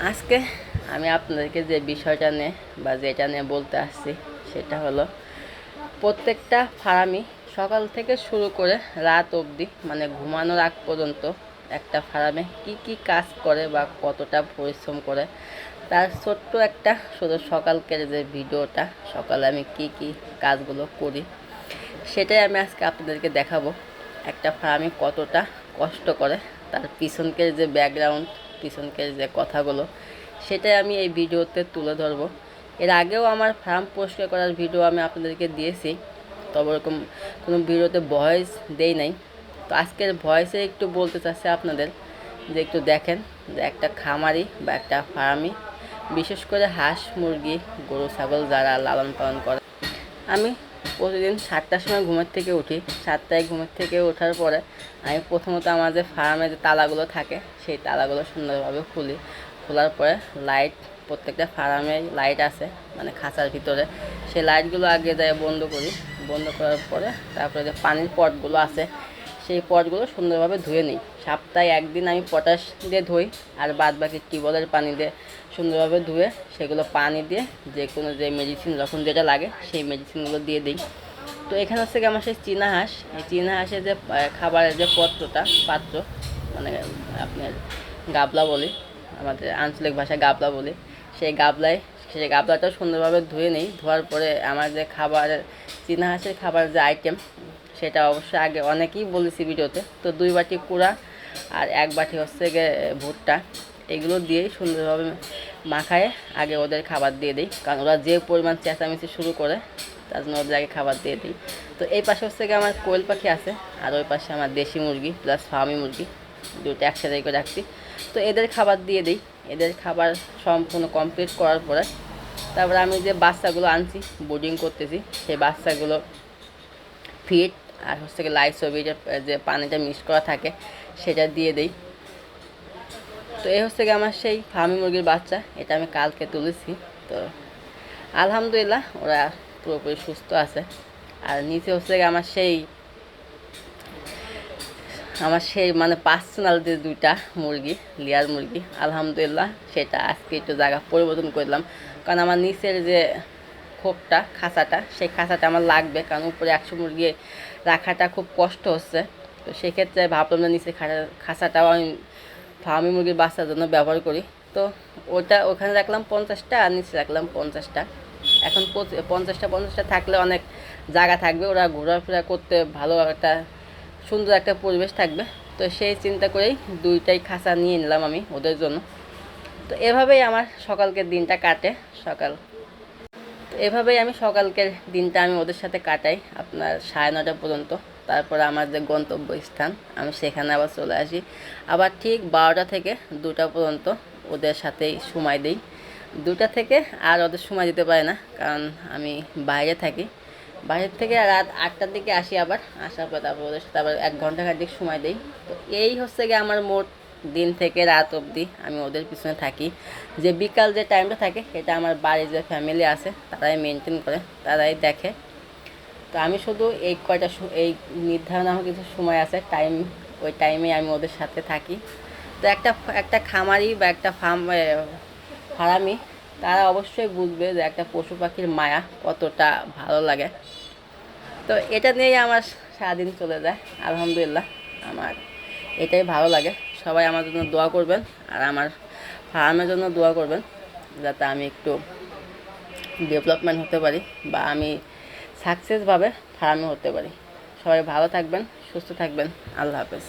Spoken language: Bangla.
আজকে আমি আপনাদেরকে যে বিষয়টা নিয়ে বা যেটা নিয়ে বলতে আসছি সেটা হলো প্রত্যেকটা ফার্মই সকাল থেকে শুরু করে রাত অবধি মানে ঘুমানোর আগ পর্যন্ত একটা ফার্মে কি কি কাজ করে বা কতটা পরিশ্রম করে তার ছোট্ট একটা শুধু সকালকের যে ভিডিওটা সকালে আমি কি কি কাজগুলো করি সেটাই আমি আজকে আপনাদেরকে দেখাবো। একটা ফার্মে কতটা কষ্ট করে তার পিছনকের যে ব্যাকগ্রাউন্ড পিছনকের যে কথাগুলো সেটাই আমি এই ভিডিওতে তুলে ধরবো। এর আগেও আমার ফার্ম পরিষ্কার করার ভিডিও আমি আপনাদেরকে দিয়েছি, তবে ওরকম কোনো ভিডিওতে ভয়েস দেই নাই। তো আজকের ভয়েসে একটু বলতে চাচ্ছি আপনাদের যে একটু দেখেন যে একটা খামারি বা একটা ফার্মি বিশেষ করে হাঁস মুরগি গরু ছাগল যারা লালন পালন করে। আমি প্রতিদিন 7টার সময় ঘুমের থেকে উঠি। 7টায় ঘুমের থেকে ওঠার পরে আমি প্রথমত আমার যে ফার্মে যে তালাগুলো থাকে সেই তালাগুলো সুন্দরভাবে খুলি। খোলার পরে লাইট, প্রত্যেকটা ফার্মে লাইট আছে মানে খাঁচার ভিতরে, সেই লাইটগুলো আগে যায় বন্ধ করি। বন্ধ করার পরে তারপরে যে পানির পটগুলো আছে সেই পটগুলো সুন্দরভাবে ধুয়ে নিই। সপ্তাহে একদিন আমি পটাশ দিয়ে ধুই, আর বাদ বাকি টিউবওয়েলের পানি দিয়ে সুন্দরভাবে ধুয়ে সেগুলো পানি দিয়ে যে কোনো যে মেডিসিন যখন যেটা লাগে সেই মেডিসিনগুলো দিয়ে দিই। তো এখানে হচ্ছে আমার সেই চীনা হাঁস, এই চীনা হাঁসের যে খাবারের যে পাত্র মানে আপনার গাবলা বলি, আমাদের আঞ্চলিক ভাষায় গাবলা বলি, সেই গাবলাটাও সুন্দরভাবে ধুয়ে নিই। ধোয়ার পরে আমার যে খাবারের চীনা হাঁসের খাবার যে আইটেম সেটা অবশ্যই আগে অনেকেই বলেছি ভিডিওতে, তো 2 বাটি কুড়া আর 1 বাটি হচ্ছে গিয়ে ভুট্টা, এগুলো দিয়েই সুন্দরভাবে মাখায় আগে ওদের খাবার দিয়ে দিই, কারণ ওরা যে পরিমাণ চেঁচামেচি শুরু করে তার জন্য ওদের আগে খাবার দিয়ে দিই। তো এই পাশে হচ্ছে গিয়ে আমার কোয়েল পাখি আছে, আর ওই পাশে আমার দেশি মুরগি প্লাস ফার্মি মুরগি, দুটো একসাথে করে রাখছি। তো এদের খাবার দিয়ে দিই। এদের খাবার সম্পূর্ণ কমপ্লিট করার পরে তারপরে আমি যে বাচ্চাগুলো আনছি বোর্ডিং করতেছি সেই বাচ্চাগুলো ফিট আর হচ্ছে গিয়ে লাইসোবিটের যে পানিটা মিক্স করা থাকে সেটা দিয়ে দিই। তো এই হচ্ছে গিয়ে আমার সেই ফার্মি মুরগির বাচ্চা, এটা আমি কালকে তুলেছি। তো আলহামদুলিল্লাহ ওরা পুরোপুরি সুস্থ আছে। আর নিচে হচ্ছে গিয়ে আমার সেই মানে পার্সোনাল যে 2টা মুরগি, লেয়ার মুরগি, আলহামদুলিল্লাহ সেটা আজকে একটু জায়গা পরিবর্তন করলাম, কারণ আমার নিচের যে খোপটা খাঁচাটা সেই খাঁচাটা আমার লাগবে, কারণ উপরে 100 মুরগি রাখাটা খুব কষ্ট হচ্ছে। তো সেক্ষেত্রে ভাবলাম যে নিচে খাঁচাটাও আমি ফার্মি মুরগির বাচ্চার জন্য ব্যবহার করি। তো ওখানে রাখলাম 50টা আর নিচে রাখলাম 50টা। এখন 50টা থাকলে অনেক জায়গা থাকবে, ওরা ঘোরাফেরা করতে ভালো একটা সুন্দর একটা পরিবেশ থাকবে। তো সেই চিন্তা করেই 2টাই খাঁচা নিয়ে নিলাম আমি ওদের জন্য। তো এভাবেই আমার সকালকের দিনটা কাটে। এভাবেই আমি সকালকের দিনটা আমি ওদের সাথে কাটাই আপনার 9:30 পর্যন্ত। তারপরে আমার যে গন্তব্যস্থান আমি সেখানে আবার চলে আসি, আবার ঠিক 12টা থেকে 2টা পর্যন্ত ওদের সাথেই সময় দিই। 2টা থেকে আর ওদের সময় দিতে পারে না, কারণ আমি বাইরে থাকি। বাইরের থেকে রাত 8টার দিকে আসি, আবার আসার পর তারপর ওদের সাথে আবার 1 ঘন্টা খানিক সময় দিই। তো এই হচ্ছে গিয়ে আমার মোট দিন থেকে রাত অবধি আমি ওদের পিছনে থাকি। যে বিকাল যে টাইমটা থাকে এটা আমার বাড়ির যে ফ্যামিলি আছে তারাই মেনটেন করে, তারাই দেখে। তো আমি শুধু এই নির্ধারণ আমার কিছু সময় আছে টাইম, ওই টাইমে আমি ওদের সাথে থাকি। তো একটা খামারি বা একটা ফার্মি তারা অবশ্যই বুঝবে যে একটা পশু পাখির মায়া কতটা ভালো লাগে। তো এটা নিয়েই আমার সারাদিন চলে যায় আলহামদুলিল্লাহ। আমার এটাই ভালো লাগে। সবাই আমার জন্য দোয়া করবেন, আর আমার ফার্মের জন্য দোয়া করবেন যাতে আমি একটু ডেভেলপমেন্ট হতে পারি বা আমি সাকসেসভাবে ফার্মে হতে পারি। সবাই ভালো থাকবেন, সুস্থ থাকবেন। আল্লাহ হাফেজ।